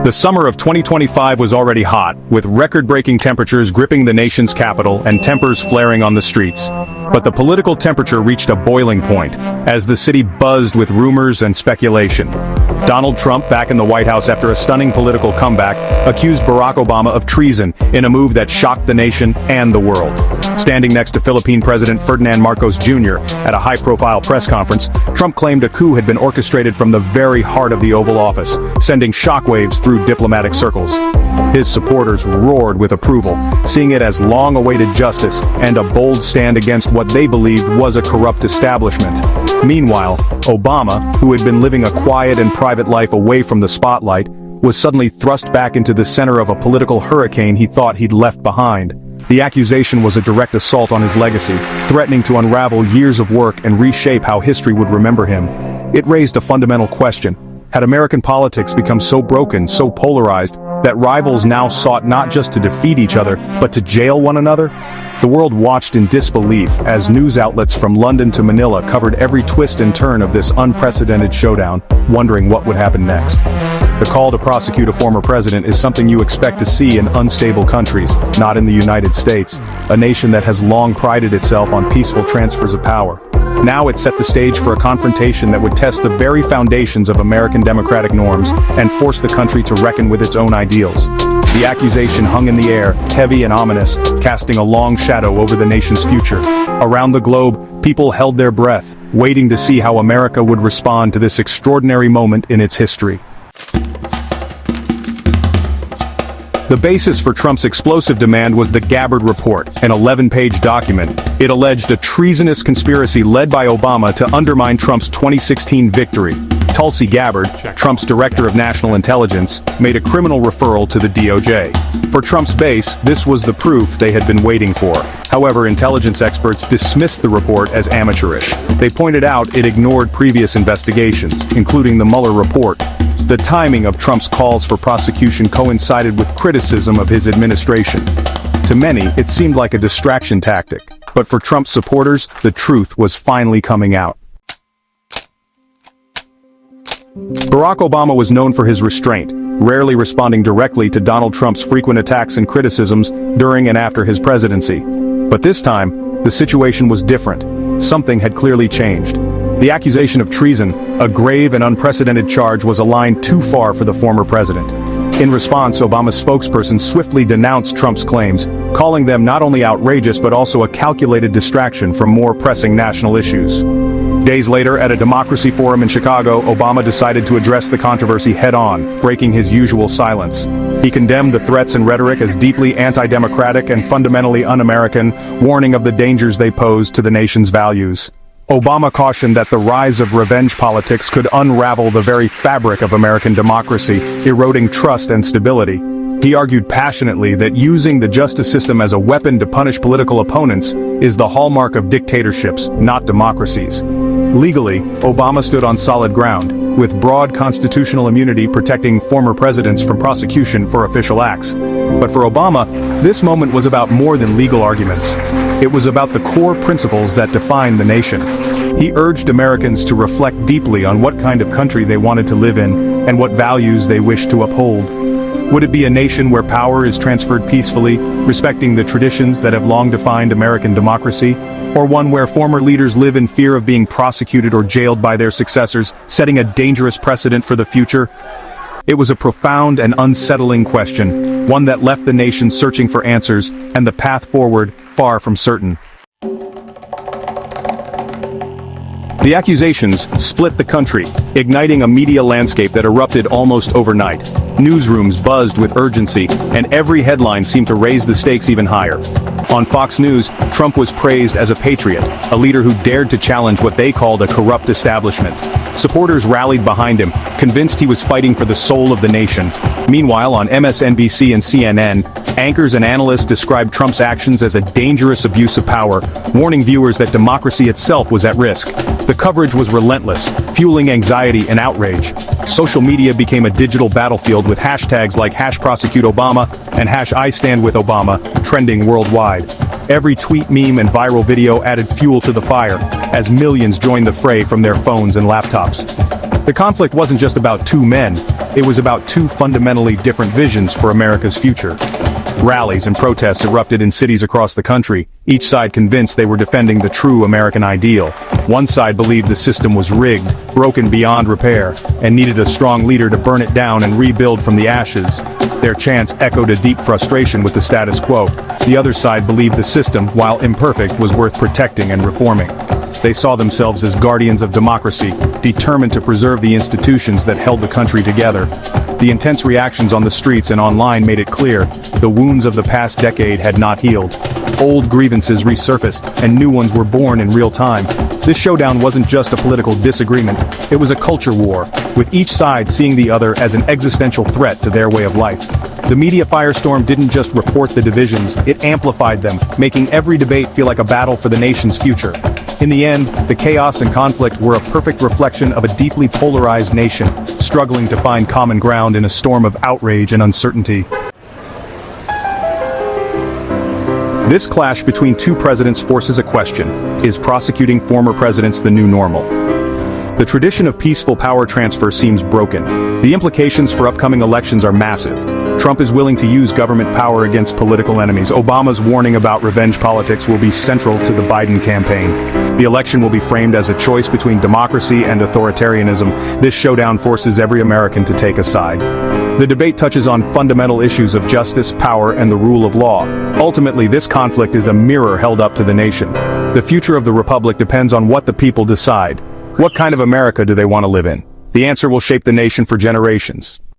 The summer of 2025 was already hot, with record-breaking temperatures gripping the nation's capital and tempers flaring on the streets. But the political temperature reached a boiling point, as the city buzzed with rumors and speculation. Donald Trump, back in the White House after a stunning political comeback, accused Barack Obama of treason in a move that shocked the nation and the world. Standing next to Philippine President Ferdinand Marcos Jr. at a high-profile press conference, Trump claimed a coup had been orchestrated from the very heart of the Oval Office, sending shockwaves through diplomatic circles. His supporters roared with approval, seeing it as long-awaited justice and a bold stand against what they believed was a corrupt establishment. Meanwhile, Obama, who had been living a quiet and private life away from the spotlight, was suddenly thrust back into the center of a political hurricane he thought he'd left behind. The accusation was a direct assault on his legacy, threatening to unravel years of work and reshape how history would remember him. It raised a fundamental question. Had American politics become so broken, so polarized, that rivals now sought not just to defeat each other, but to jail one another? The world watched in disbelief as news outlets from London to Manila covered every twist and turn of this unprecedented showdown, wondering what would happen next. The call to prosecute a former president is something you expect to see in unstable countries, not in the United States, a nation that has long prided itself on peaceful transfers of power. Now it set the stage for a confrontation that would test the very foundations of American democratic norms and force the country to reckon with its own ideals. The accusation hung in the air, heavy and ominous, casting a long shadow over the nation's future. Around the globe, people held their breath, waiting to see how America would respond to this extraordinary moment in its history. The basis for Trump's explosive demand was the Gabbard Report, an 11-page document. It alleged a treasonous conspiracy led by Obama to undermine Trump's 2016 victory. Tulsi Gabbard, Trump's director of national intelligence, made a criminal referral to the DOJ. For Trump's base, this was the proof they had been waiting for. However, intelligence experts dismissed the report as amateurish. They pointed out it ignored previous investigations, including the Mueller report. The timing of Trump's calls for prosecution coincided with criticism of his administration. To many, it seemed like a distraction tactic, but for Trump's supporters, the truth was finally coming out. Barack Obama was known for his restraint, rarely responding directly to Donald Trump's frequent attacks and criticisms during and after his presidency. But this time, the situation was different. Something had clearly changed. The accusation of treason, a grave and unprecedented charge, was a line too far for the former president. In response, Obama's spokesperson swiftly denounced Trump's claims, calling them not only outrageous but also a calculated distraction from more pressing national issues. Days later, at a democracy forum in Chicago, Obama decided to address the controversy head-on, breaking his usual silence. He condemned the threats and rhetoric as deeply anti-democratic and fundamentally un-American, warning of the dangers they pose to the nation's values. Obama cautioned that the rise of revenge politics could unravel the very fabric of American democracy, eroding trust and stability. He argued passionately that using the justice system as a weapon to punish political opponents is the hallmark of dictatorships, not democracies. Legally, Obama stood on solid ground, with broad constitutional immunity protecting former presidents from prosecution for official acts. But for Obama, this moment was about more than legal arguments. It was about the core principles that define the nation. He urged Americans to reflect deeply on what kind of country they wanted to live in and what values they wished to uphold. Would it be a nation where power is transferred peacefully, respecting the traditions that have long defined American democracy, or one where former leaders live in fear of being prosecuted or jailed by their successors, setting a dangerous precedent for the future? It was a profound and unsettling question, one that left the nation searching for answers and the path forward far from certain. The accusations split the country, igniting a media landscape that erupted almost overnight. Newsrooms buzzed with urgency, and every headline seemed to raise the stakes even higher. On Fox News, Trump was praised as a patriot, a leader who dared to challenge what they called a corrupt establishment. Supporters rallied behind him, convinced he was fighting for the soul of the nation. Meanwhile, on MSNBC and CNN, anchors and analysts described Trump's actions as a dangerous abuse of power, warning viewers that democracy itself was at risk. The coverage was relentless, fueling anxiety and outrage. Social media became a digital battlefield with hashtags like #ProsecuteObama and #IStandWithObama trending worldwide. Every tweet, meme, and viral video added fuel to the fire, as millions joined the fray from their phones and laptops. The conflict wasn't just about two men, It was about two fundamentally different visions for America's future. Rallies and protests erupted in cities across the country, each side convinced they were defending the true American ideal. One side believed the system was rigged, broken beyond repair, and needed a strong leader to burn it down and rebuild from the ashes. Their chants echoed a deep frustration with the status quo. The other side believed the system, while imperfect, was worth protecting and reforming. They saw themselves as guardians of democracy, determined to preserve the institutions that held the country together. The intense reactions on the streets and online made it clear, the wounds of the past decade had not healed. Old grievances resurfaced, and new ones were born in real time. This showdown wasn't just a political disagreement, it was a culture war, with each side seeing the other as an existential threat to their way of life. The media firestorm didn't just report the divisions, it amplified them, making every debate feel like a battle for the nation's future. In the end, the chaos and conflict were a perfect reflection of a deeply polarized nation, struggling to find common ground in a storm of outrage and uncertainty. This clash between two presidents forces a question: is prosecuting former presidents the new normal? The tradition of peaceful power transfer seems broken. The implications for upcoming elections are massive. Trump is willing to use government power against political enemies. Obama's warning about revenge politics will be central to the Biden campaign. The election will be framed as a choice between democracy and authoritarianism. This showdown forces every American to take a side. The debate touches on fundamental issues of justice, power, and the rule of law. Ultimately, this conflict is a mirror held up to the nation. The future of the republic depends on what the people decide. What kind of America do they want to live in? The answer will shape the nation for generations.